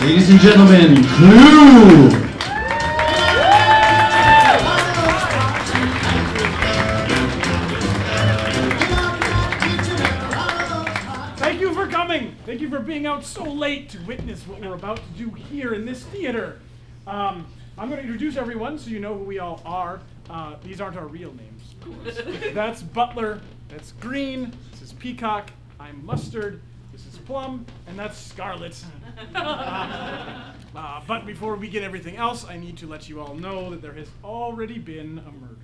Ladies and gentlemen, Clue! Thank you for coming. Thank you for being out so late to witness what we're about to do here in this theater. I'm going to introduce everyone so you know who we all are. These aren't our real names, of course. That's Butler, that's Green, this is Peacock, I'm Mustard, this is Plum, and that's Scarlet. But before we get everything else, I need to let you all know that there has already been a murder.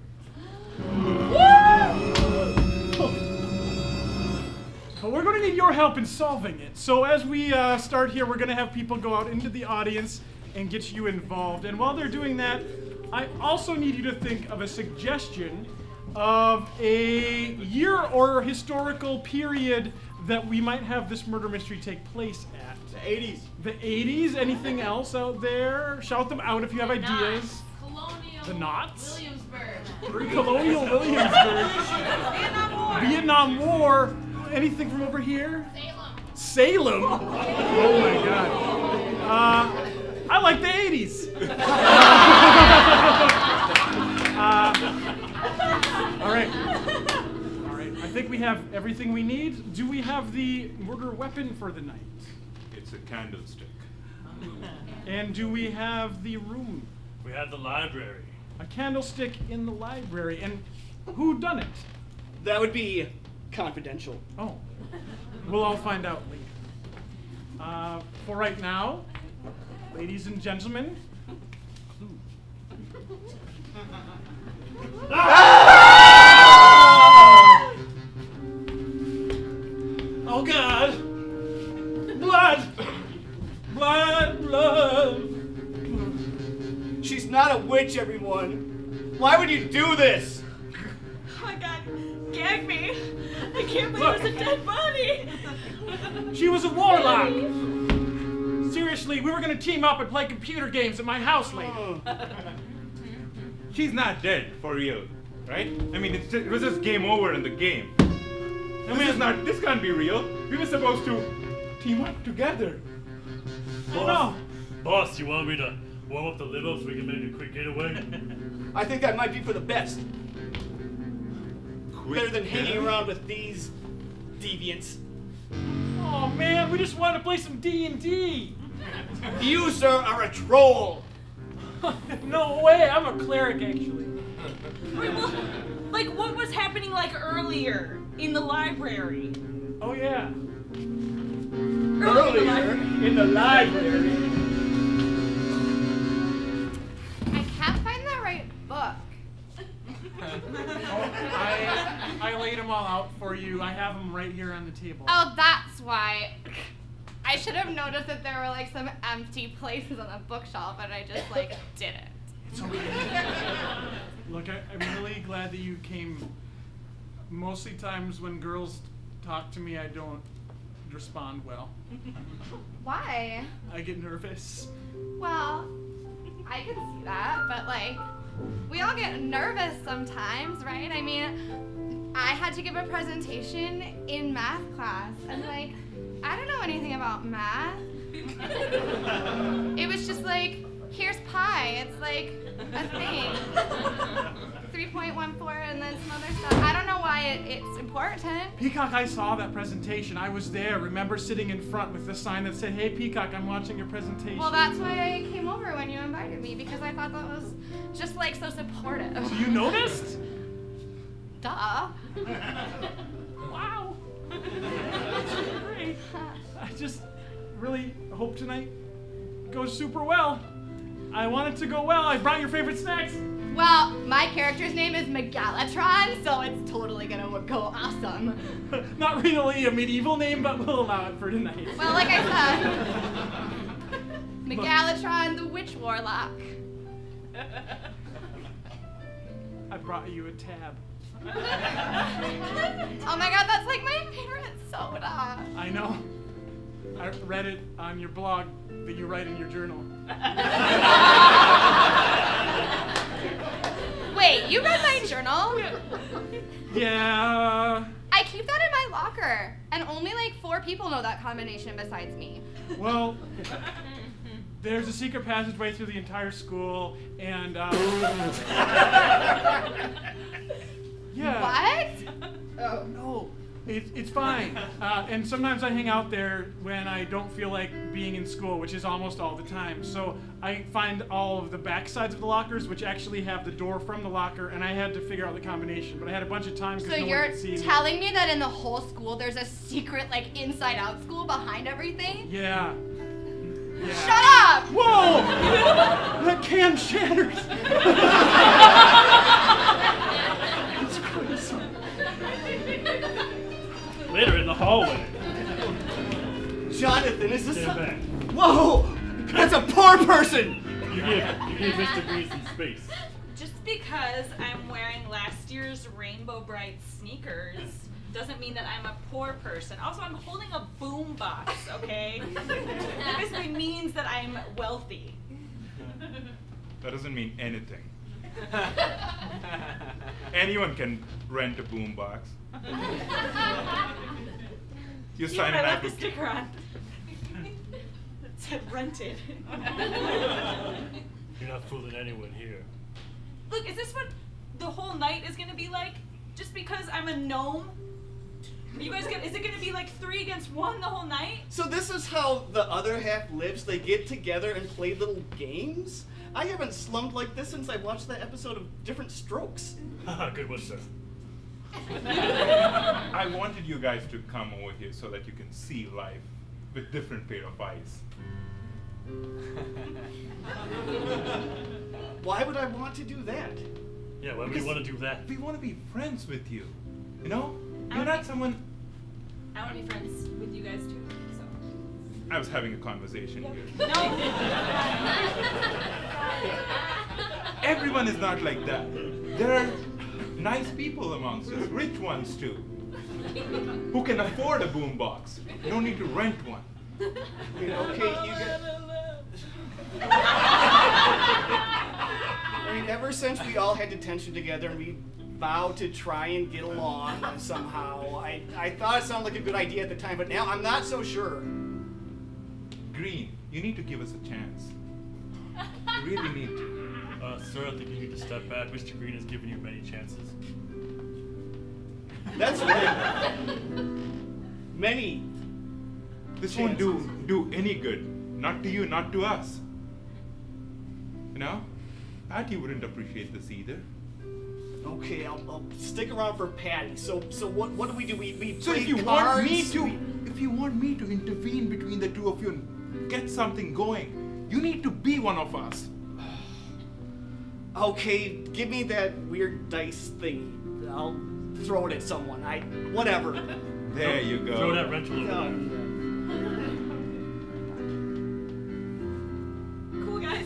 But we're going to need your help in solving it. So as we start here, we're going to have people go out into the audience and get you involved. And while they're doing that, I also need you to think of a suggestion of a year or historical period that we might have this murder mystery take place at. The 80s. The 80s? Anything else out there? Shout them out if you have ideas. Colonial. The knots? Williamsburg. Colonial Williamsburg. Vietnam War. Anything from over here? Salem. Oh my God. I like the 80s. All right. I think we have everything we need. Do we have the murder weapon for the night? It's a candlestick. And do we have the room? We have the library. A candlestick in the library. And who done it? That would be confidential. Oh. We'll all find out later. For right now, ladies and gentlemen, Clue. Oh God! Blood! Blood! She's not a witch, everyone. Why would you do this? Oh my God, gag me. I can't believe there's a dead body. She was a warlock! Seriously, we were gonna team up and play computer games at my house later. She's not dead, for real, right? I mean, it was just game over in the game. I mean, this can't be real. We were supposed to team up together. Boss, you want me to warm up the limo so we can make a quick getaway? I think that might be for the best. Better than hanging around with these deviants. Oh man, we just wanted to play some D&D. You, sir, are a troll. No way, I'm a cleric actually. Wait, well, like what was happening like earlier in the library? Oh yeah. Earlier in the library. I can't find the right book. I laid them all out for you. I have them right here on the table. Oh, that's why. I should have noticed that there were like some empty places on the bookshelf, and I just like didn't. It's okay. Look, I'm really glad that you came. Mostly times when girls talk to me, I don't respond well. Why? I get nervous. Well, I can see that, but like, we all get nervous sometimes, right? I mean, I had to give a presentation in math class, and like, I don't know anything about math. It was just like, here's pi, it's like a thing. 3.14 and then some other stuff. I don't know why it's important. Peacock, I saw that presentation. I was there. Remember sitting in front with the sign that said, "Hey Peacock, I'm watching your presentation." Well, that's why I came over when you invited me, because I thought that was just like so supportive. So you noticed? Duh. Wow. Great. I just really hope tonight goes super well. I want it to go well. I brought your favorite snacks. Well, my character's name is Megalatron, so it's totally gonna go awesome. Not really a medieval name, but we'll allow it for tonight. Well, like I said, Megalatron the Witch Warlock. I brought you a tab. Oh my God, that's like my favorite soda. I know. I read it on your blog that you write in your journal. Wait, you read my journal? Yeah. I keep that in my locker, and only like 4 people know that combination besides me. Well, there's a secret passageway through the entire school, and yeah. What? Oh no, it's fine. And sometimes I hang out there when I don't feel like being in school, which is almost all the time. So I find all of the back sides of the lockers, which actually have the door from the locker, and I had to figure out the combination. But I had a bunch of times So because no you're one could see me. telling me that in the whole school there's a secret like inside out school behind everything? Yeah. Shut up! Whoa! That can shatters. It's crazy. Later in the hallway. Jonathan, is this Stand back. Whoa! That's a poor person! You give Mr. Green some space. Just because I'm wearing last year's Rainbow Bright sneakers doesn't mean that I'm a poor person. Also, I'm holding a boom box, okay? That basically means that I'm wealthy. That doesn't mean anything. Anyone can rent a boombox. You Yeah, sign I an left the application. sticker on. It said rented. You're not fooling anyone here. Look, is this what the whole night is gonna be like? Just because I'm a gnome? You guys is it gonna be like 3 against 1 the whole night? So this is how the other half lives? They get together and play little games? I haven't slummed like this since I watched that episode of Different Strokes. Good one, sir. I wanted you guys to come over here so that you can see life with different pair of eyes. Why would I want to do that? Yeah, why would you want to do that? We want to be friends with you. You know? I You're wanna not be- someone... I wanna be friends with you guys too, so. I was having a conversation here. No. Everyone is not like that. There are nice people amongst us, rich ones too, who can afford a boombox. You don't need to rent one. Okay, you get... I mean, ever since we all had detention together and we vowed to try and get along somehow, I thought it sounded like a good idea at the time, but now I'm not so sure. Green, you need to give us a chance. You really need to. Sir, I think you need to step back. Mr. Green has given you many chances. That's right. Many. This won't do any good. Not to you, not to us. You know? Patty wouldn't appreciate this either. Okay, I'll stick around for Patty. So what do? We So play if you cards? if you want me to intervene between the two of you and get something going, you need to be one of us. Okay, give me that weird dice thingy. I'll throw it at someone. Whatever. There you go. Throw that rental over there. Cool, guys.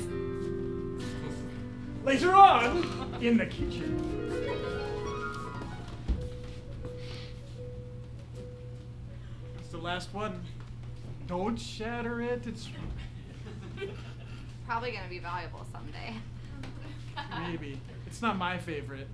Later on, in the kitchen. That's the last one. Don't shatter it. It's Probably gonna be valuable someday. maybe. It's not my favorite.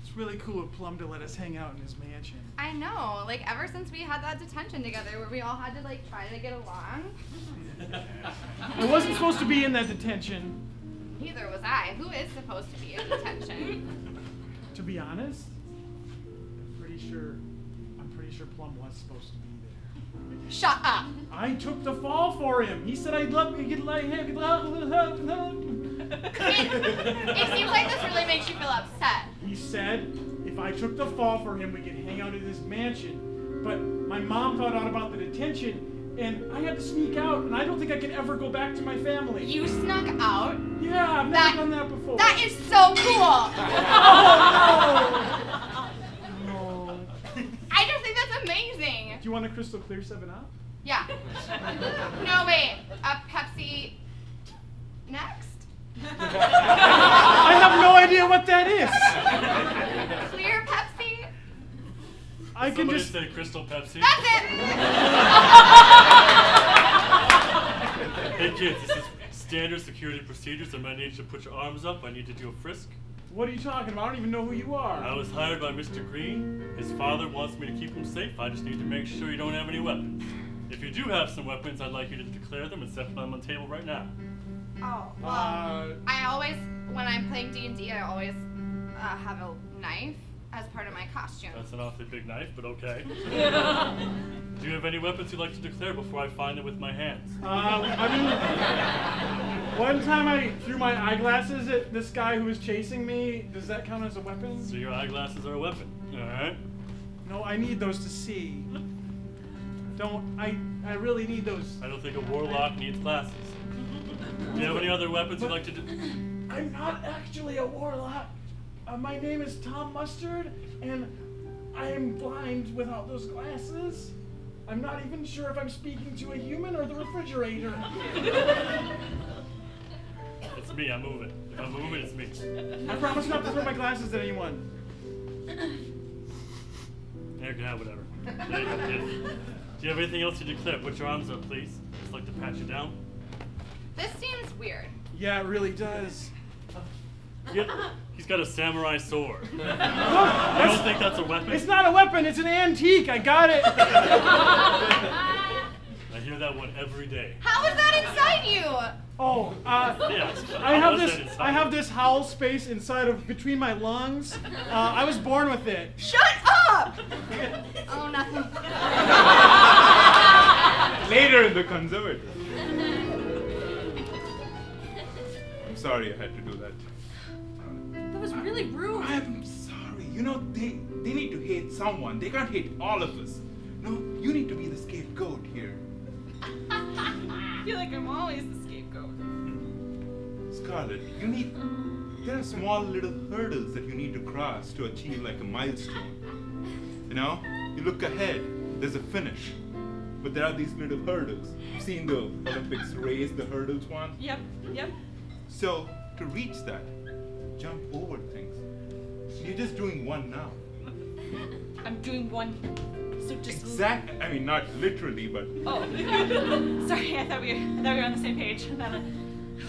It's really cool of Plum to let us hang out in his mansion. I know, like ever since we had that detention together where we all had to like try to get along. I wasn't supposed to be in that detention. Neither was I. Who is supposed to be in detention? To be honest, I'm pretty sure Plum was supposed to be there. Shut up. I took the fall for him. He said I'd love me get like It seems like this really makes you feel upset. He said if I took the fall for him, we could hang out in his mansion. But my mom found out about the detention, and I had to sneak out, and I don't think I can ever go back to my family. You snuck out? Yeah, I've never done that before. That is so cool. No. I just think that's amazing. Do you want a crystal clear 7-Up? Yeah. No, wait. A Pepsi next? I have no idea what that is. Clear I can Somebody just. say Crystal Pepsi. That's it! Hey kids, this is standard security procedures. I'm gonna need you to put your arms up. I need to do a frisk. What are you talking about? I don't even know who you are. I was hired by Mr. Green. His father wants me to keep him safe. I just need to make sure you don't have any weapons. If you do have some weapons, I'd like you to declare them and set them on the table right now. Oh, well, I always, when I'm playing D&D, I always have a knife as part of my costume. That's an awfully big knife, but okay. Do you have any weapons you'd like to declare before I find them with my hands? I mean, one time I threw my eyeglasses at this guy who was chasing me. Does that count as a weapon? So your eyeglasses are a weapon, alright? No, I need those to see. I really need those. I don't think a warlock needs glasses. Do you have any other weapons you'd like to do? I'm not actually a warlock. My name is Tom Mustard, and I am blind without those glasses. I'm not even sure if I'm speaking to a human or the refrigerator. It's me, I'm moving. If I'm moving, it's me. I promise not to throw my glasses at anyone. You can have whatever. There you go, kid. Do you have anything else to declare? Put your arms up, please. Just like to pat you down. This seems weird. Yeah, it really does. Yeah, he's got a samurai sword. Look, You don't think that's a weapon? it's not a weapon, it's an antique. I got it. I hear that one every day. How is that inside you? Oh, Yeah, I have this howl space inside of between my lungs. I was born with it. Shut up! Oh, nothing. Later in the conservative. I'm sorry I had to do that. That was really rude. I'm sorry. You know, they need to hate someone. They can't hate all of us. No, you need to be the scapegoat here. I feel like I'm always the scapegoat. Scarlett, there are small little hurdles that you need to cross to achieve like a milestone. You know, you look ahead, there's a finish. But there are these little hurdles. You've seen the Olympics race, the hurdles one? Yep. So, to reach that, jump over things. You're just doing one now. I'm doing one. So just. Exactly. I mean, not literally, but. Oh. Sorry, I thought we were on the same page.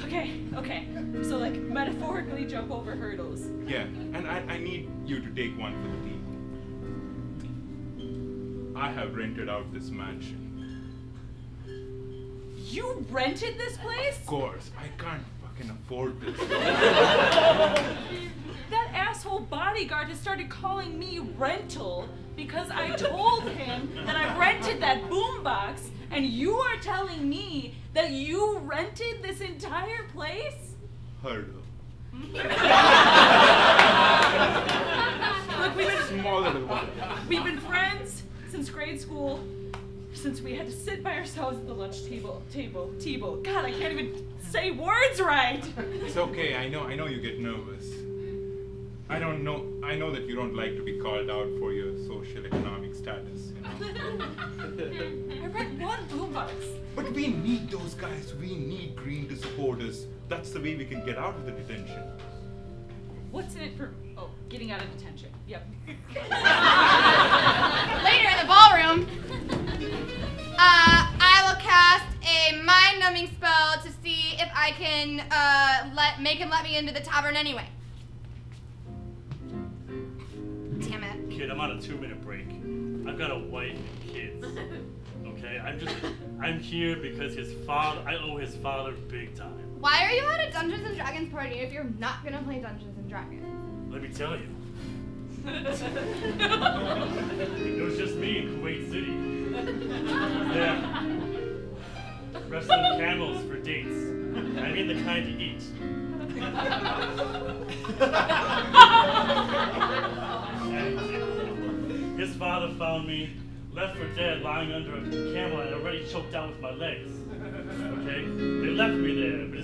Okay. So like metaphorically jump over hurdles. Yeah, and I need you to take one for the team. I have rented out this mansion. You rented this place? Of course, I can't fucking afford this. That asshole bodyguard has started calling me rental because I told him that I rented that boombox, and you are telling me that you rented this entire place? Hurdle. Look, Small little one. we've been friends since grade school, since we had to sit by ourselves at the lunch table. God, I can't even say words right. It's okay. I know you get nervous. I know that you don't like to be called out for your social economic status, you know. I rent one boombox. But we need those guys. We need Green to support us. That's the way we can get out of the detention. What's in it for? Oh, getting out of detention. Yep. Later in the ballroom, I will cast a mind-numbing spell to see if I can make him let me into the tavern anyway. Damn it. Kid, I'm on a 2-minute break. I've got a wife and kids. Okay, I'm here because I owe his father big time. Why are you at a Dungeons and Dragons party if you're not gonna play Dungeons and Dragons? Let me tell you. It was just me in Kuwait City. Yeah. Wrestling camels for dates. I mean the kind to eat. And his father found me, left for dead, lying under a camel and already choked out with my legs. Okay? They left me there, but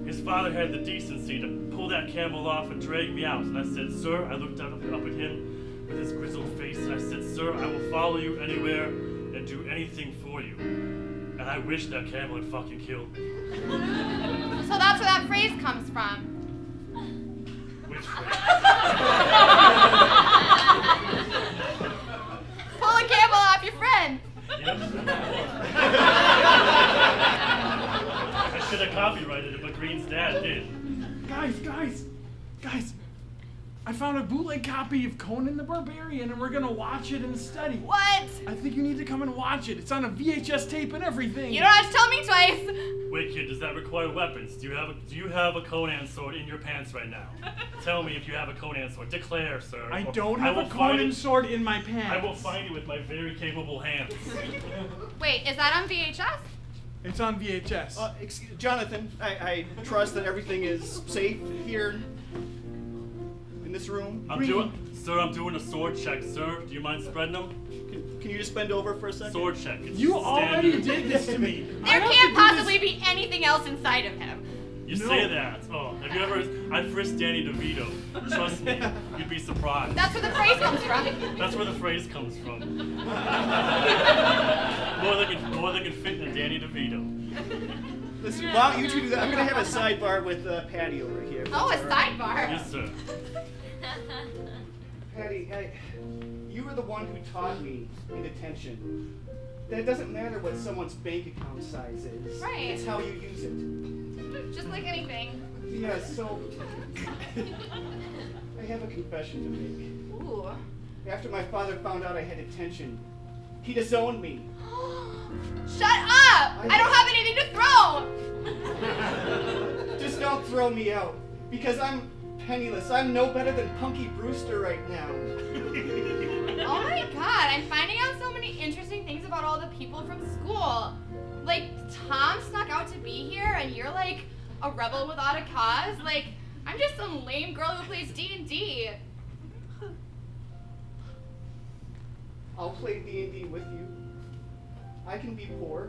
his father had the decency to pull that camel off and drag me out. And I said, sir, I looked up at him with his grizzled face, and I said, sir, I will follow you anywhere and do anything for you. And I wish that camel had fucking killed me. So that's where that phrase comes from. Which phrase? found a bootleg copy of Conan the Barbarian, and we're gonna watch it and study. What? I think you need to come and watch it. It's on a VHS tape and everything. You don't have to tell me twice. Wait, kid, does that require weapons? Do you have a Conan sword in your pants right now? Tell me if you have a Conan sword. Declare, sir. I don't have a Conan sword in my pants. I will find it with my very capable hands. Wait, is that on VHS? It's on VHS. Jonathan, I trust that everything is safe here in this room. I'm doing a sword check, sir. Do you mind spreading them? Can you just bend over for a second? Sword check. It's You already standard. did this to me. There can't possibly be anything else inside of him. You say that. Oh, have you ever? I frisked Danny DeVito. Trust me, you'd be surprised. That's where the phrase comes from. That's where the phrase comes from. more than can fit in a Danny DeVito. Listen, why don't you two do that? I'm gonna have a sidebar with Patty over here. Oh, a sidebar. Yes, sir. Patty, you were the one who taught me in detention that it doesn't matter what someone's bank account size is. Right. It's how you use it. Just like anything. Yeah, so I have a confession to make. Ooh. After my father found out I had detention, he disowned me. Shut up! I don't have anything to throw! Just don't throw me out, because I'm penniless. I'm no better than Punky Brewster right now. Oh my god, I'm finding out so many interesting things about all the people from school. Like, Tom snuck out to be here, and you're like a rebel without a cause? Like, I'm just some lame girl who plays D&D. I'll play D&D with you. I can be poor.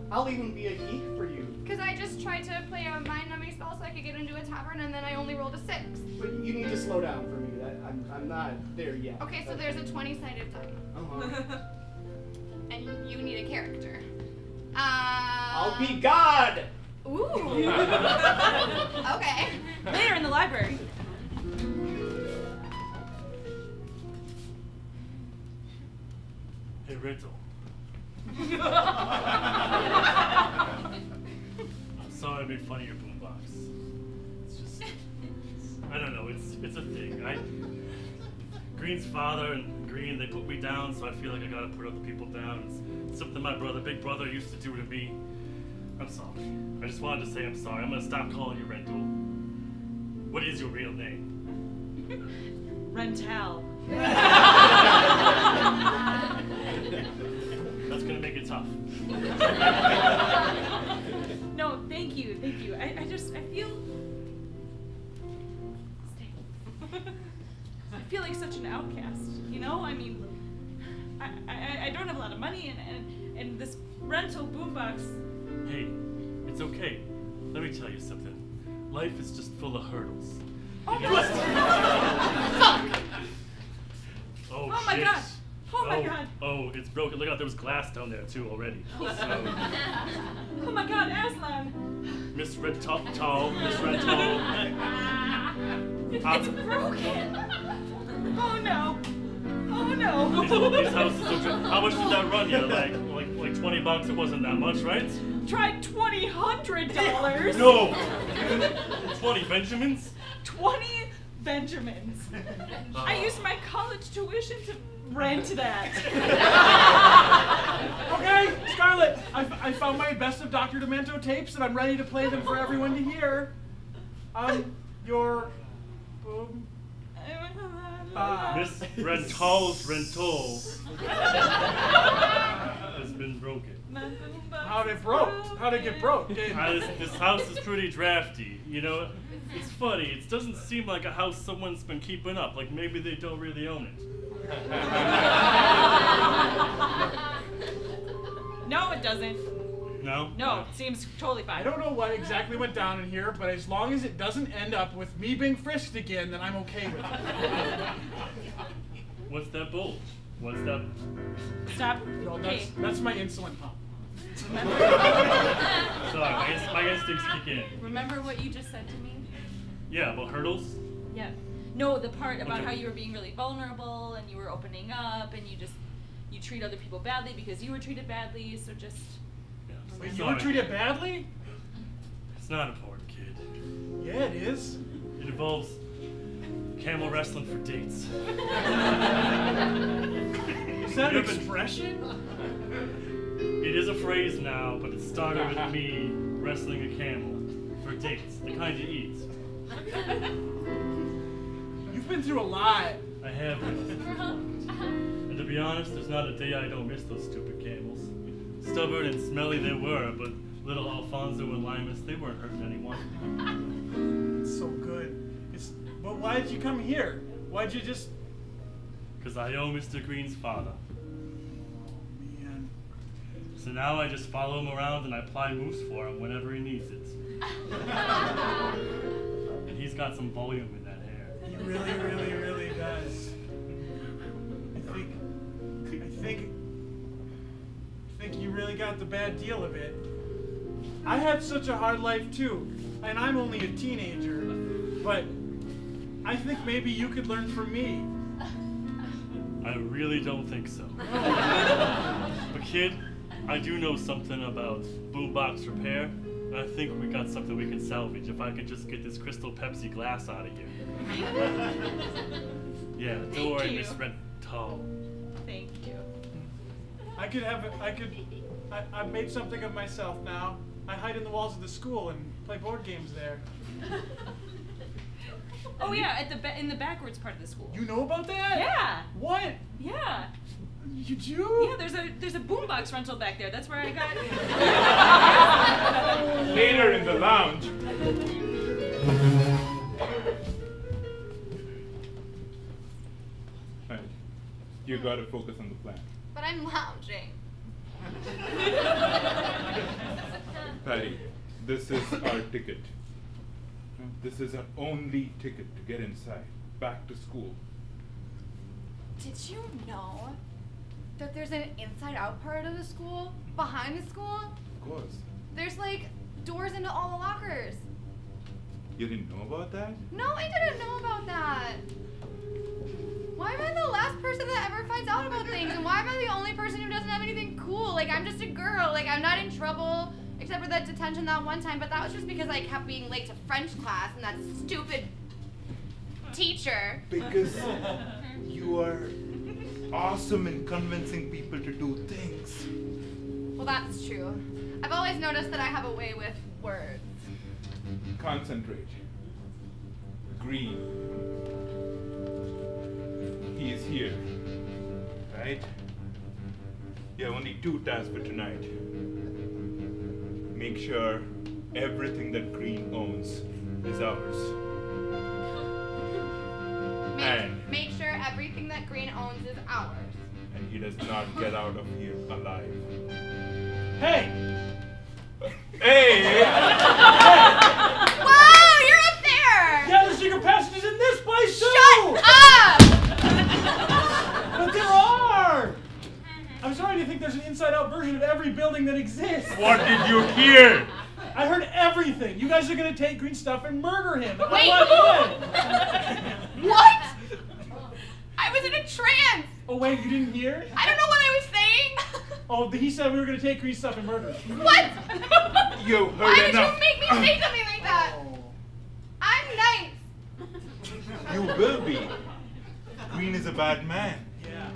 I'll even be a geek for you. Because I just tried to play a mind-numbing spell so I could get into a tavern, and then I only rolled a 6. But you need to slow down for me. I'm not there yet. Okay, so there's a 20-sided die. And you need a character. I'll be God! Ooh. Okay. Later in the library. Hey, Riddle. I'm sorry I made fun of your boombox. It's just, I don't know. It's a thing. Green's father and Green, they put me down, so I feel like I gotta put other people down. It's something my big brother used to do to me. I'm sorry. I just wanted to say I'm sorry. I'm gonna stop calling you Rental. What is your real name? Rental. That's gonna make it tough. No, thank you. I feel like such an outcast, you know? I mean, I don't have a lot of money, and this rental boombox. Hey, it's okay. Let me tell you something. Life is just full of hurdles. Oh, Oh, my shit. God. Oh my God. Oh, it's broken. Look out, there was glass down there too already. Oh my God, Aslan. Miss Rental, Miss Rental. It's broken. Oh no. Oh no. These houses are. How much did that run you? Like $20? It wasn't that much, right? Tried $2,000. No. 20 Benjamins. 20 Benjamins. I used my college tuition to rent that. Okay, Scarlett, I found my best of Dr. Demento tapes, and I'm ready to play them for everyone to hear. Your boom. Miss Rental's rental has been broken. How'd it broke? How'd it get broke? This house is pretty drafty. You know, it's funny. It doesn't seem like a house someone's been keeping up. Like maybe they don't really own it. No, it doesn't. No? No, it seems totally fine. I don't know what exactly went down in here, but as long as it doesn't end up with me being frisked again, then I'm okay with it. What's that bulge? What's that? Stop. No, Okay. that's my insulin pump. Sorry, my instincts kick in. Remember what you just said to me? Yeah, about hurdles? Yeah. No, the part about Okay. how you were being really vulnerable and you were opening up and you treat other people badly because you were treated badly, so just... Yeah, Wait, you were treated badly? It's not important, kid. Yeah, it is. It involves camel wrestling for dates. Is that an expression? It is a phrase now, but it started with me wrestling a camel for dates, the kind you eat. You've been through a lot. I have. And to be honest, there's not a day I don't miss those stupid camels. Stubborn and smelly they were, but little Alfonso and Limas, they weren't hurting anyone. It's so good. But why did you come here? Why'd you just... Because I owe Mr. Green's father. Man. So now I just follow him around and I ply moose for him whenever he needs it. And he's got some volume in that hair. He really, really, really does. I think you really got the bad deal of it. I had such a hard life too, and I'm only a teenager, but I think maybe you could learn from me. I really don't think so. But kid, I do know something about boombox repair, and I think we got something we can salvage if I could just get this Crystal Pepsi glass out of here. Yeah, don't worry, Miss Rental. Thank you. I've made something of myself now. I hide in the walls of the school and play board games there. Oh yeah, in the backwards part of the school. You know about that? Yeah. What? Yeah. You do? Yeah, there's a boombox rental back there. That's where I got it. Later in the lounge. Right. You gotta focus on the plan. But I'm lounging. Patty, this is our ticket. This is our only ticket to get inside, back to school. Did you know that there's an inside-out part of the school, behind the school? Of course. There's like doors into all the lockers. You didn't know about that? No, I didn't know about that. Why am I the last person that ever finds out about things? And why am I the only person who doesn't have anything cool? Like, I'm just a girl. Like, I'm not in trouble, except for that detention that one time. But that was just because I kept being late to French class and that stupid teacher. Because you are awesome in convincing people to do things. Well, that's true. I've always noticed that I have a way with words. Concentrate. Green. He is here, right? You have only 2 tasks for tonight. Make sure everything that Green owns is ours. Make sure everything that Green owns is ours. And he does not get out of here alive. Hey! Hey! Whoa, you're up there! Yeah, the secret passage is in this place too! Shut up! But there are! I'm sorry to think there's an inside-out version of every building that exists. What did you hear? I heard everything. You guys are gonna take Green's stuff and murder him. Wait. What? What? I was in a trance. Oh wait, you didn't hear? I don't know what I was saying. Oh, he said we were gonna take Green's stuff and murder him. What? You heard Why enough. did you make me say something like that? I'm nice. You will be. Green is a bad man. Yeah.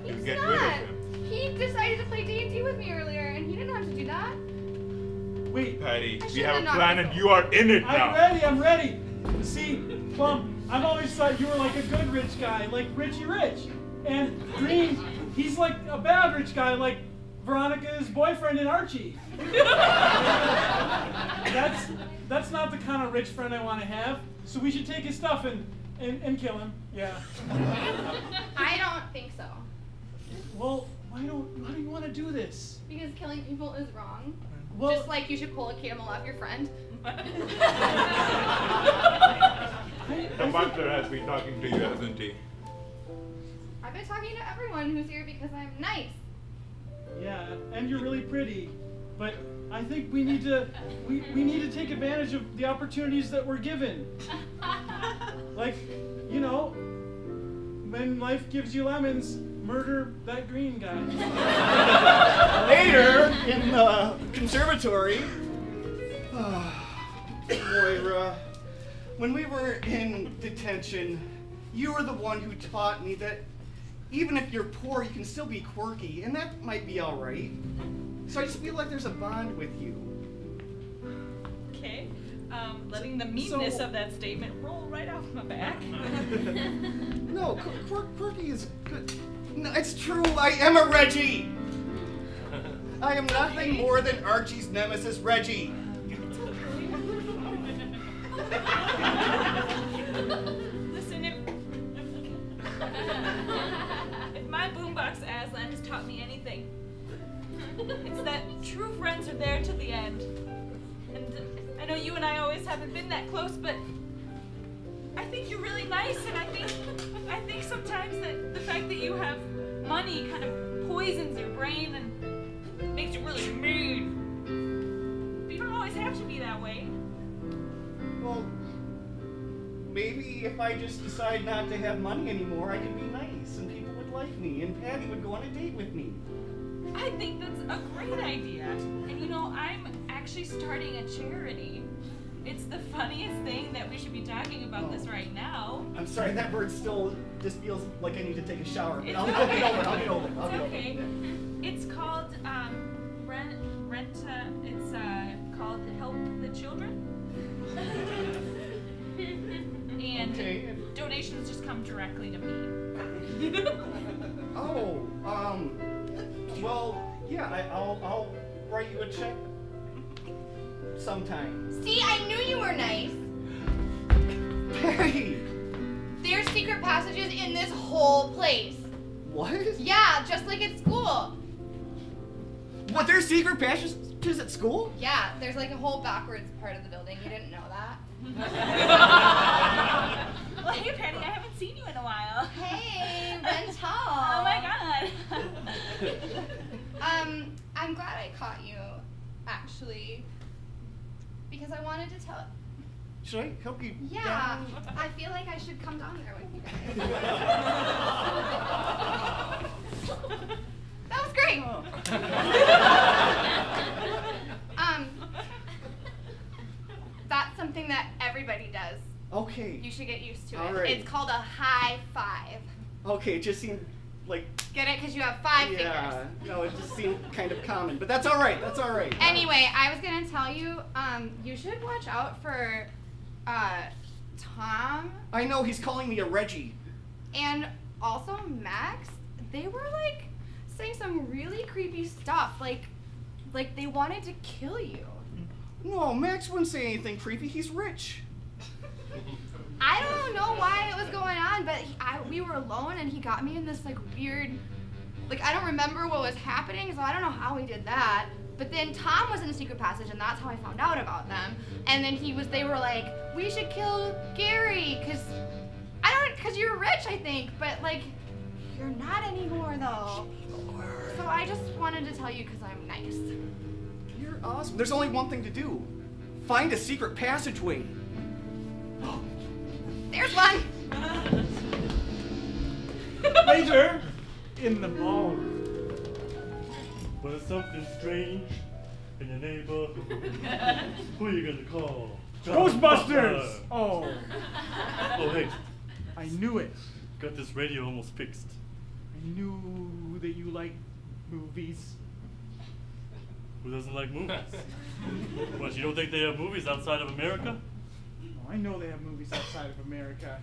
You He's get not. rid of him. He decided to play D&D with me earlier, and he didn't have to do that. Wait. Patty, I we should've have a knocked plan this and you are in it now. I'm ready. See, Plum, I've always thought you were like a good rich guy, like Richie Rich. And Green, he's like a bad rich guy, like Veronica's boyfriend in Archie. That's not the kind of rich friend I want to have. So we should take his stuff and kill him. Yeah. I don't think so. Well, why do you want to do this? Because killing people is wrong. Well, Just like you should pull a camel off your friend. The butler has been talking to you, hasn't he? I've been talking to everyone who's here because I'm nice. yeah, and you're really pretty, but I think we need to take advantage of the opportunities that we're given. Like, you know, when life gives you lemons, murder that Green guy. Later, in the conservatory, Moira, when we were in detention, you were the one who taught me that even if you're poor, you can still be quirky, and that might be all right. So I just feel like there's a bond with you. Okay. Letting the meanness of that statement roll right off my back. No, quirky is good. No, it's true. I am a Reggie. I am nothing more than Archie's nemesis, Reggie. Listen, if my boombox Aslan has taught me anything, it's that true friends are there to the end. And I know you and I always haven't been that close, but I think you're really nice, and I think sometimes that the fact that you have money kind of poisons your brain and makes you really mean. But you don't always have to be that way. Well, maybe if I just decide not to have money anymore, I can be nice, and people would like me, and Patty would go on a date with me. I think that's a great idea. And you know, I'm actually starting a charity. It's the funniest thing that we should be talking about this right now. I'm sorry, that word still just feels like I need to take a shower. But It's I'll okay. get over it. I'll get over it. It's okay. It's called it's called Help the Children. And Okay. donations just come directly to me. Oh, well, yeah, I'll write you a check sometime. See, I knew you were nice. Patty! There's secret passages in this whole place. What? Yeah, just like at school. What, there's secret passages at school? Yeah, there's like a whole backwards part of the building. You didn't know that? Well, hey, Patty, I haven't seen you in a while. Hey, Rental. Oh my God. I'm glad I caught you, actually, because I wanted to tell. Should I help you? Yeah, down? I feel like I should come down there with you guys. That was great. That's something that everybody does. Okay. You should get used to it. All right. It's called a high five. Okay, it just seemed like... Get it? Because you have 5 yeah, fingers. no, it just seemed kind of common. But that's all right, that's all right. Anyway, I was going to tell you, you should watch out for Tom I know, he's calling me a Reggie. and also Max. They were like saying some really creepy stuff. Like they wanted to kill you. No, Max wouldn't say anything creepy, he's rich. I don't know why it was going on, but we were alone and he got me in this like weird, like I don't remember what was happening, so I don't know how he did that. But then Tom was in the secret passage and that's how I found out about them. And then they were like, we should kill Gary, cause you're rich, I think, but like, you're not anymore though. So I just wanted to tell you cause I'm nice. You're awesome. There's only one thing to do. Find a secret passageway. There's one. Later, in the mall. But it's something strange in your neighborhood. Who are you gonna call? Ghostbusters! Oh, Oh, hey, I knew it. got this radio almost fixed. I knew that you like movies. Who doesn't like movies? What, you don't think they have movies outside of America? Oh, I know they have movies outside of America.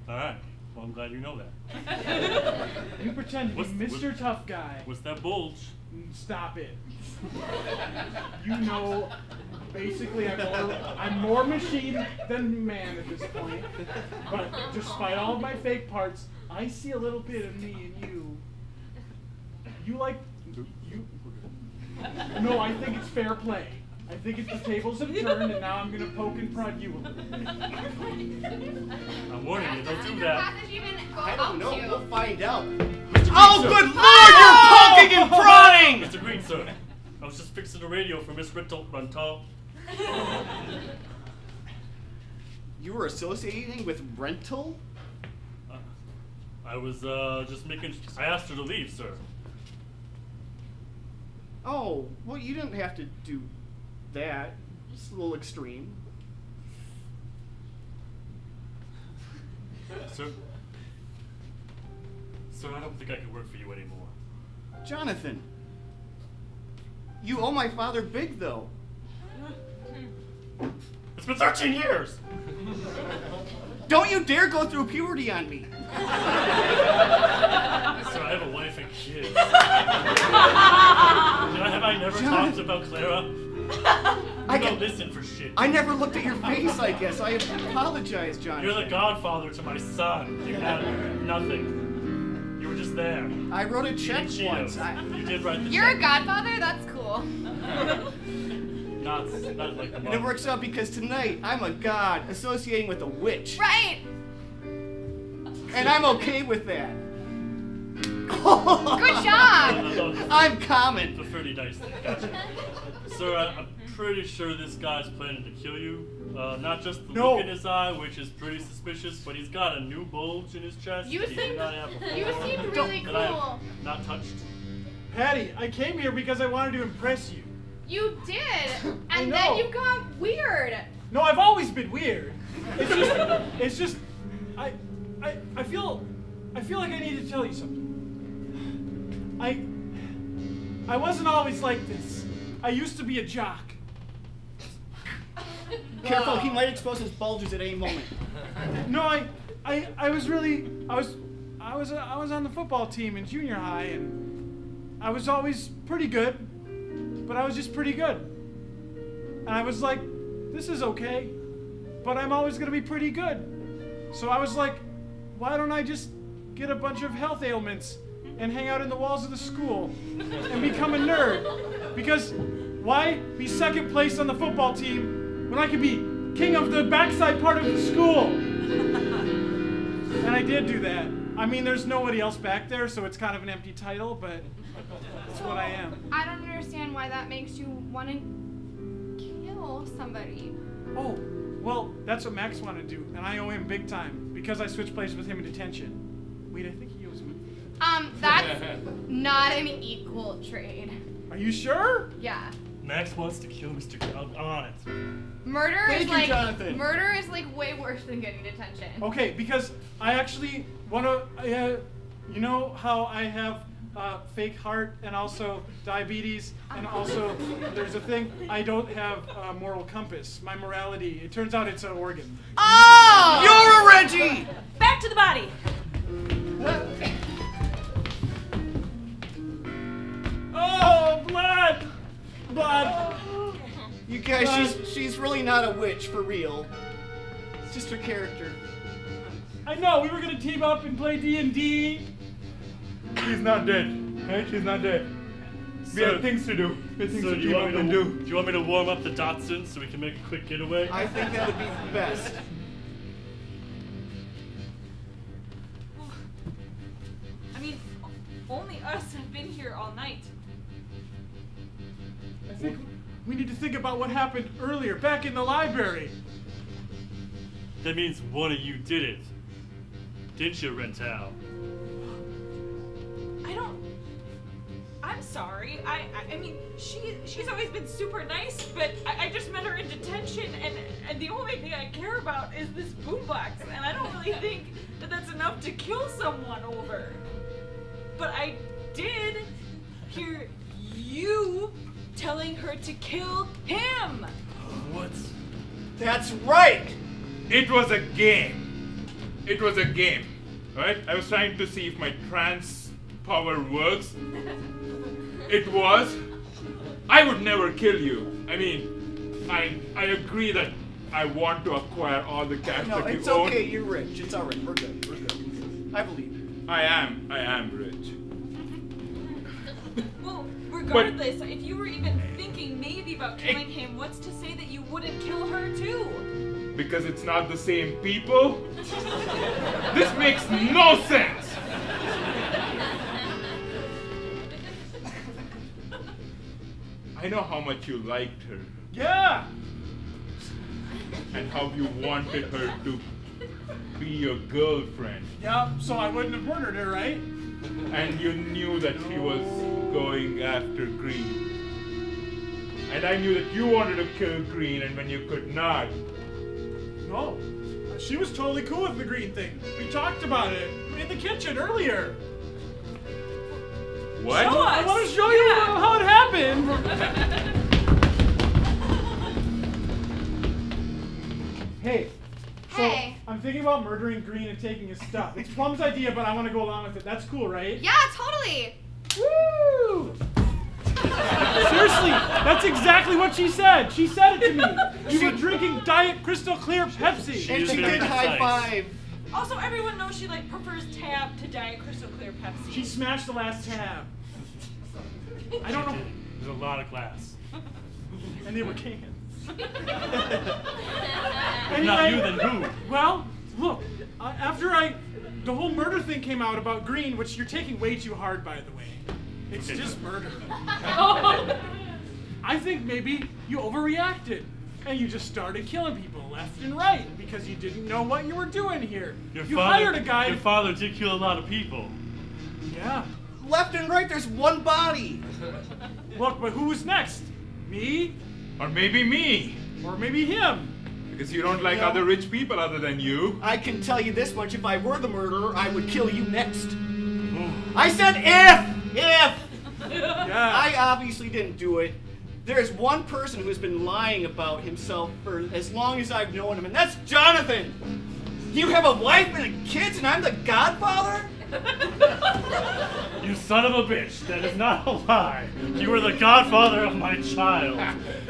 All right. Well, I'm glad you know that. You pretend to be What's- Mr. Tough Guy. What's that bulge? Stop it. You know, basically I'm more machine than man at this point. But despite all of my fake parts, I see a little bit of me in you. You like... You... No, I think it's fair play. I think it's the tables have turned and now I'm going to poke and prod you a little bit. I'm warning you, don't do Secret that. passage even go I up don't know, to? we'll find out. Mr. Oh, Green, good sir. lord, you're poking and prodding! Mr. Green, sir. I was just fixing the radio for Miss Rental. You were associating with rental? I was just making. I asked her to leave, sir. Oh, well, you didn't have to do that. It's a little extreme. Sir, I don't think I can work for you anymore. Jonathan, you owe my father big, though. It's been 13 years! Don't you dare go through puberty on me. Sir, I have a wife and kids. Have I never talked about Clara? I don't listen for shit. I never looked at your face, I guess. I apologize, Jonathan. You're the godfather to my son. You had nothing. You were just there. I wrote a check once. You did write the You're check. a godfather? That's cool. Not like the And it works out because tonight I'm a god associating with a witch. Right. And I'm okay with that. Good job. I'm common. It's a pretty nice thing. Gotcha. Sir, I'm pretty sure this guy's planning to kill you. Not just the look in his eye, which is pretty suspicious, but he's got a new bulge in his chest. You that he did not have before. You seem really That I have cool. not touched. Patty, I came here because I wanted to impress you. You did, I and know. then you got weird. No, I've always been weird. It's just, I feel like I need to tell you something. I wasn't always like this. I used to be a jock. Careful, he might expose his bulges at any moment. No, I was on the football team in junior high, and I was always pretty good, but I was just pretty good. And I was like, this is okay, but I'm always gonna be pretty good. So I was like, why don't I just get a bunch of health ailments and hang out in the walls of the school and become a nerd? Because why be second place on the football team when I could be king of the backside part of the school? And I did do that. I mean, there's nobody else back there, so it's kind of an empty title, but it's what I am. I don't understand why that makes you want to kill somebody. Oh, well, that's what Max wanted to do, and I owe him big time because I switched places with him in detention. Wait, I think he owes me. That's not an equal trade. Are you sure? Yeah. Max wants to kill Mr. on it. Murder Thank is you, like Jonathan. murder is like way worse than getting detention. Okay, because I actually want to, you know how I have fake heart and also diabetes, and also there's a thing, I don't have a moral compass. My morality, it turns out it's an organ. Oh! You're a Reggie! Back to the body. Oh, blood! Blood! You guys, she's really not a witch, for real. It's just her character. I know, we were gonna team up and play D&D. She's not dead, right? She's not dead. We have things to do. We have things to team up and do. Do you want me to warm up the Datsun so we can make a quick getaway? I think that would be best. I mean, only us have been here all night. I think we need to think about what happened earlier, back in the library. That means one of you did it. Didn't you, Rental? I'm sorry. I mean, she's always been super nice, but I just met her in detention, and the only thing I care about is this boombox, and I don't really think that that's enough to kill someone over. But I did hear you telling her to kill him. What? That's right! It was a game. It was a game, right? I was trying to see if my trance power works. It was. I would never kill you. I mean, I agree that I want to acquire all the cash No, that you it's own. okay, you're rich. It's alright, we're good, we're good. I believe you. I am rich. Well, regardless, if you were even thinking maybe about killing him, what's to say that you wouldn't kill her too? Because it's not the same people? This makes no sense! I know how much you liked her Yeah! and how you wanted her to be your girlfriend. Yeah, so I wouldn't have murdered her, right? And you knew that he was going after Green. And I knew that you wanted to kill Green, and when you could not, No. She was totally cool with the green thing. We talked about it in the kitchen earlier. What? Show I us. want to show you how it happened. Hey. So Hey. I'm thinking about murdering Green and taking his stuff. It's Plum's idea, but I want to go along with it. That's cool, right? Yeah, totally. Woo! Seriously, that's exactly what she said. She said it to me. You were drinking Diet Crystal Clear Pepsi. And she did high five. Also, everyone knows she like prefers Tab to Diet Crystal Clear Pepsi. She smashed the last tab. I don't know. There's a lot of glass. And they were cans. If not you, then who? Well, look, after the whole murder thing came out about Green, which you're taking way too hard, by the way. It's just murder. I think maybe you overreacted. And you just started killing people left and right because you didn't know what you were doing here. You hired a guy. Your father did kill a lot of people. Yeah. Left and right, there's one body. Look, but who was next? Me? Or maybe me. Or maybe him? Because you don't like No. other rich people other than you. I can tell you this much, if I were the murderer, I would kill you next. I said if! Yeah. I obviously didn't do it. There's one person who's been lying about himself for as long as I've known him, and that's Jonathan! You have a wife and kids, and I'm the godfather? You son of a bitch, that is not a lie. You were the godfather of my child.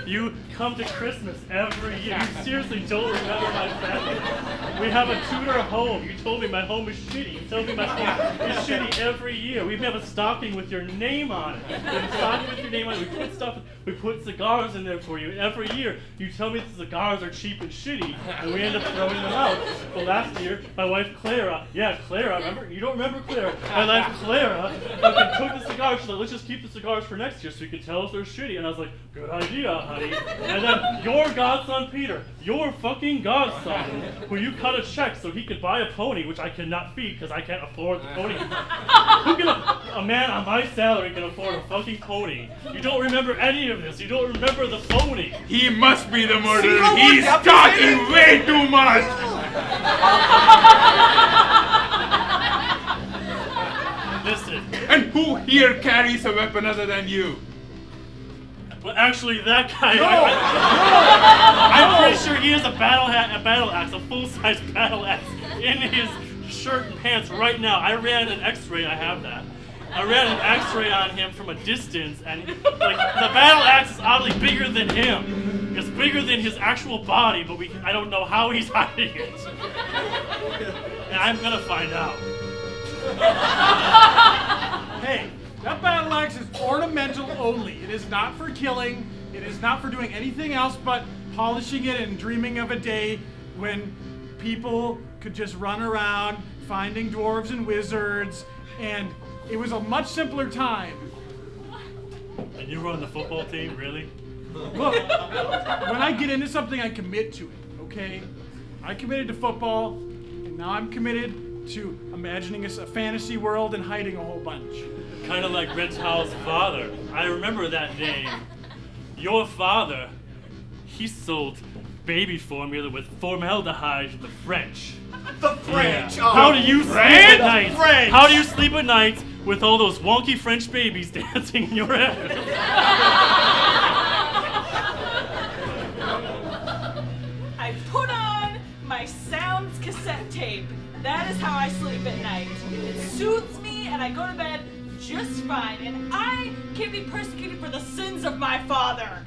You come to Christmas every year. You seriously don't remember my family. We have a Tudor home. You told me my home is shitty. You told me my home is shitty every year. We have a stocking with your name on it. We have a stocking with your name on it. We put cigars in there for you every year. You tell me the cigars are cheap and shitty, and we end up throwing them out. But last year, my wife Clara, remember? You don't remember Clara. My wife Clara took the cigars. She's like, let's just keep the cigars for next year so you can tell us they're shitty. And I was like, good idea, honey. And then your godson Peter, your fucking godson, who you cut a check so he could buy a pony, which I cannot feed because I can't afford the pony. Who can a man on my salary can afford a fucking pony? You don't remember any of this. You don't remember the pony. He must be the See murderer. how He's worked up he's in talking way too much. Listen. And who here carries a weapon other than you? Well, actually, that guy. No! I'm pretty sure he has a battle axe, a full-size battle axe in his shirt and pants right now. I ran an X-ray. I have that. I ran an X-ray on him from a distance, and like the battle axe is oddly bigger than him. It's bigger than his actual body, but I don't know how he's hiding it. And I'm gonna find out. Hey, that battle axe is ornamental only. It is not for killing. It is not for doing anything else but polishing it and dreaming of a day when people could just run around finding dwarves and wizards, and it was a much simpler time. And you were on the football team, really? Look, when I get into something, I commit to it, okay? I committed to football, and now I'm committed to imagining a fantasy world and hiding a whole bunch. Kind of like Red Towel's father. I remember that name. Your father, he sold baby formula with formaldehyde to the French. The French! Yeah. Oh, How do you sleep at night? French! How do you sleep at night with all those wonky French babies dancing in your head? I put on my Sounds cassette tape. That is how I sleep at night. It soothes me and I go to bed just fine. And I can't be persecuted for the sins of my father.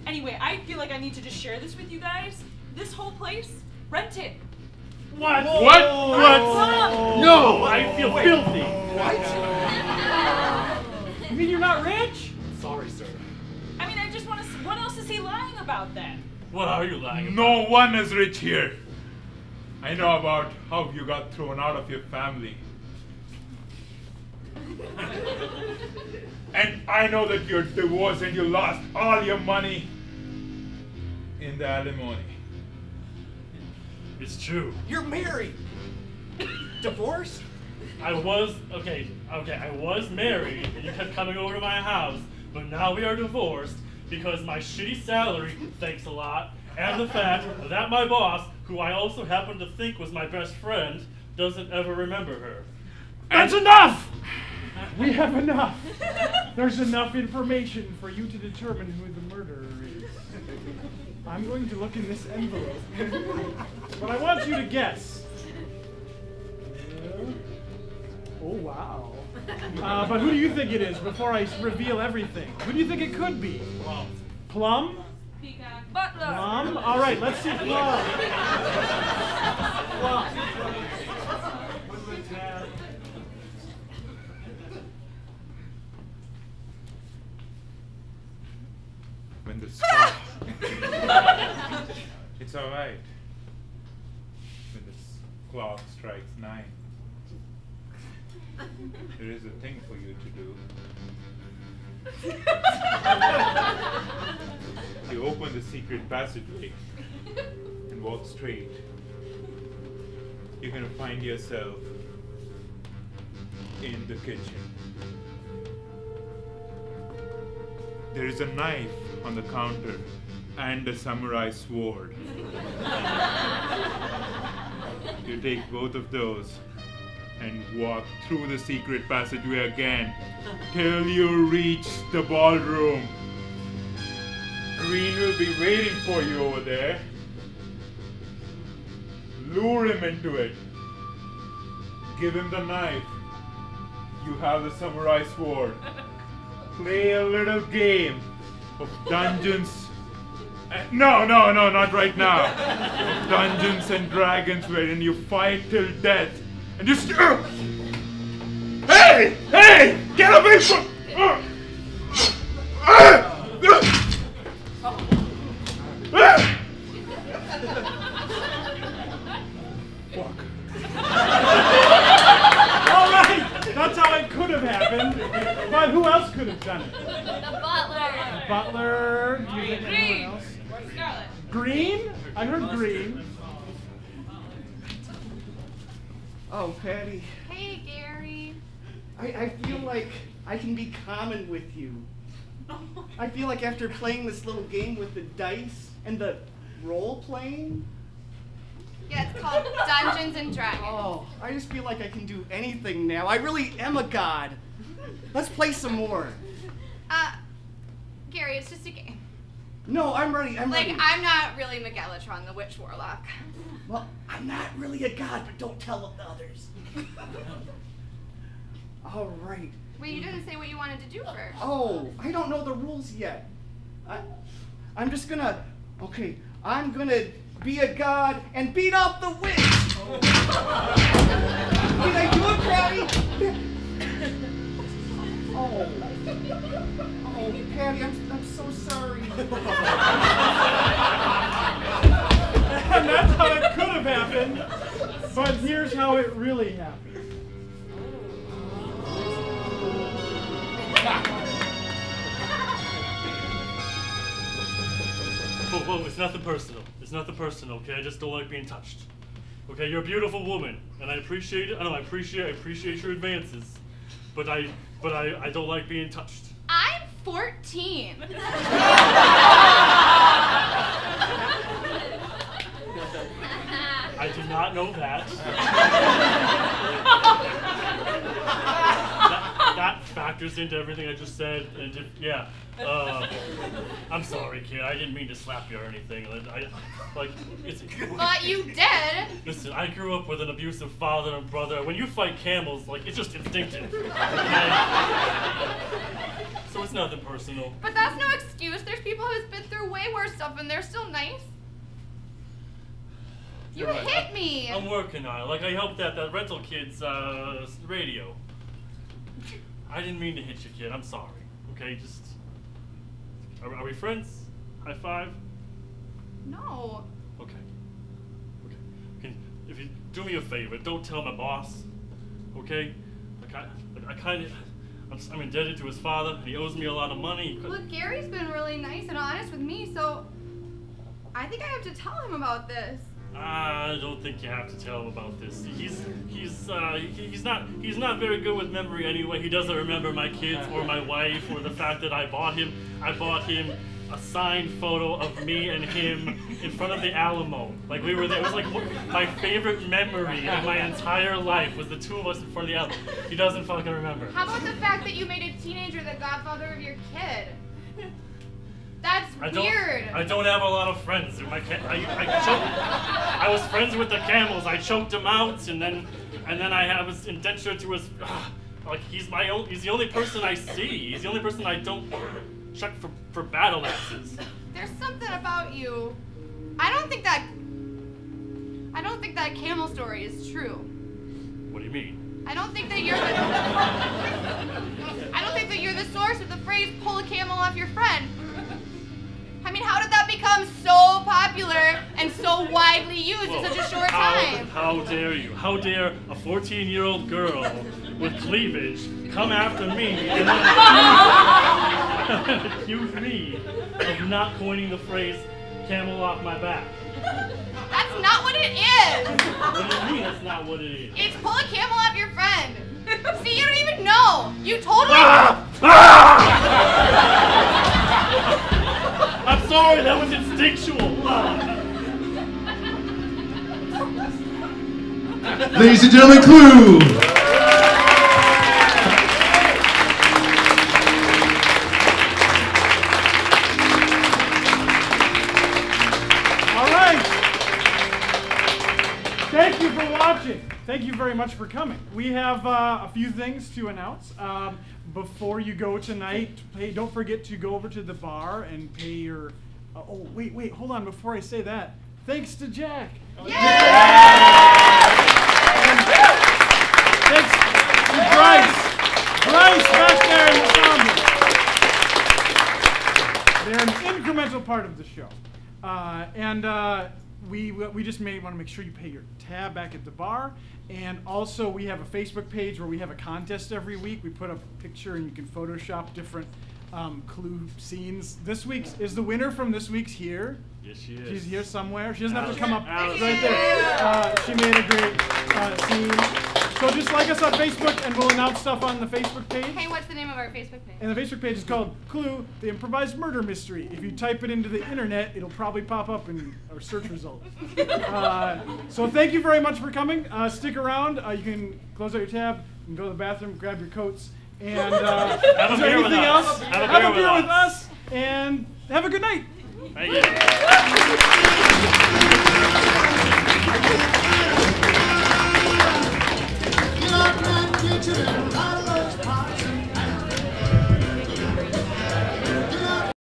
Anyway, I feel like I need to just share this with you guys. This whole place, rent it. What? What? No! I feel filthy. You mean you're not rich? Sorry, sir. I mean, I just want to. What else is he lying about then? What are you lying about? No one is rich here. I know about how you got thrown out of your family. And I know that you're divorced and you lost all your money in the alimony. It's true. You're married. Divorced? I was married, and you kept coming over to my house, but now we are divorced because my shitty salary, thanks a lot, And the fact that my boss, who I also happen to think was my best friend, doesn't ever remember her. That's enough! We have enough. There's enough information for you to determine who the murderer is. I'm going to look in this envelope. But I want you to guess. Oh, wow. But who do you think it is before I reveal everything? Who do you think it could be? Plum. Plum? Peacock. Butler. Plum? All right, let's see Plum. Plum. When the star... It's all right. When the clock strikes 9, there is a thing for you to do. You open the secret passageway and walk straight. You're gonna find yourself in the kitchen. There is a knife on the counter and a samurai sword. You take both of those and walk through the secret passageway again till you reach the ballroom. Green will be waiting for you over there. Lure him into it. Give him the knife. You have the samurai sword. Play a little game of Dungeons. No, not right now. Of Dungeons and Dragons, wherein you fight till death, and just. Hey! Get away from! Fuck. All right, that's how it could have happened. But who else could have done it? The butler. Butler. Do you think anyone else? Scarlet. Green? I heard green. Oh, Patty. Hey, Gary. I feel like I can be common with you. I feel like after playing this little game with the dice and the role-playing, Yeah, it's called Dungeons and Dragons. oh, I just feel like I can do anything now. I really am a god. Let's play some more. Gary, it's just a game. No, I'm ready. I'm Like, ready. I'm not really Megalotron, the Witch Warlock. Well, I'm not really a god, but don't tell the others. All right. Wait, you didn't say what you wanted to do first. Oh, I don't know the rules yet. I'm just gonna, okay, I'm gonna be a god and beat off the witch. Did I do it, Patty? Oh, Patty, I'm so sorry. And that's how it could have happened. But here's how it really happened. Whoa, it's nothing personal. It's nothing personal, okay? I just don't like being touched. Okay, you're a beautiful woman, and I appreciate it. I appreciate your advances. But I don't like being touched. I'm 14. I did not know that. That factors into everything I just said, and yeah. I'm sorry, kid. I didn't mean to slap you or anything. But you did. Listen, I grew up with an abusive father and brother. When you fight camels, like, it's just instinctive. Okay? So it's nothing personal. But that's no excuse. There's people who's been through way worse stuff and they're still nice. You You're right. hit me. I'm working on it. Like, I helped that rental kid's radio. I didn't mean to hit you, kid. I'm sorry. Okay, just... Are we friends? High five? No. Okay. If you do me a favor, don't tell my boss. Okay? I'm indebted to his father, and he owes me a lot of money. Look, Gary's been really nice and honest with me, so I think I have to tell him about this. I don't think you have to tell him about this. He's not very good with memory anyway. He doesn't remember my kids or my wife or the fact that I bought him a signed photo of me and him in front of the Alamo. Like we were there. It was like my favorite memory of my entire life was the two of us in front of the Alamo. He doesn't fucking remember. How about the fact that you made a teenager the godfather of your kid? That's weird. I don't have a lot of friends. I was friends with the camels. I choked them out, and then I was indentured to his. Like he's the only person I see. He's the only person I don't check for battle axes. There's something about you. I don't think that camel story is true. What do you mean? I don't think that you're the source of the phrase "pull a camel off your friend." I mean, how did that become so popular and so widely used in such a short time? How dare you? How dare a 14-year-old girl with cleavage come after me and then accuse me of not coining the phrase "camel off my back"? That's not what it is! What do you mean that's not what it is? It's pull a camel off your friend. See, you don't even know. You totally... I'm sorry, that was instinctual. Ladies and gentlemen, Clue! All right. Thank you for watching. Thank you very much for coming. We have a few things to announce. Before you go tonight, don't forget to go over to the bar and pay your... oh, wait, hold on. Before I say that, thanks to Jack. Yay! Thanks to Bryce. Bryce back there in the sound booth. They're an incremental part of the show. We just want to make sure you pay your tab back at the bar. And also, we have a Facebook page where we have a contest every week. We put up a picture, and you can Photoshop different Clue scenes. This week's is the winner from this week's here. Yes, she is. She's here somewhere. She doesn't have to come up. Alice. Right there. She made a great scene. So just like us on Facebook, and we'll announce stuff on the Facebook page. Hey, what's the name of our Facebook page? And the Facebook page is called Clue, the Improvised Murder Mystery. If you type it into the internet, it'll probably pop up in our search results. So thank you very much for coming. Stick around. You can close out your tab. You can go to the bathroom, grab your coats, and Have a is there beer with anything us. else? Have Have a beer with us, and have a good night. Thank you.